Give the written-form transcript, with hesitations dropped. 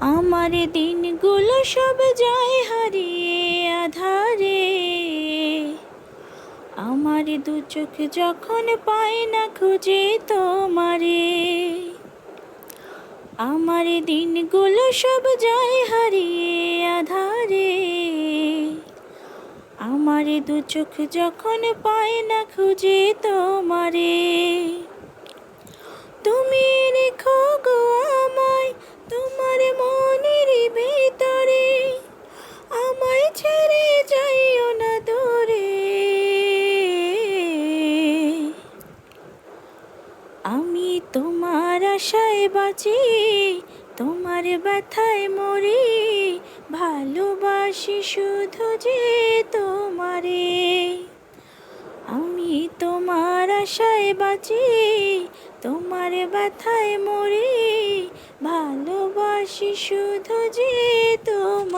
আমার দিনগুলো সব যায় হারিয়ে আধারে। আমার দু চোখ যখন পায় না খুঁজে তোমারে। আমার দিনগুলো সব যায় হারিয়ে আধারে। আমার দু চোখ যখন পায় না খুঁজে তোমারে। তুমি রেখো গো আমায় তোমার মনের ভিতরে, আমায় ছেড়ে যাইও না দূরে। আমি তোমার আশায় বাঁচি, তোমার ব্যথায় মরি, ভালোবাসি শুধু যে তোমারে। আমি তোমার আশায় বাঁচি, তোমার ব্যথায় মরি, ভালোবাসি শুধু যে তোমারে।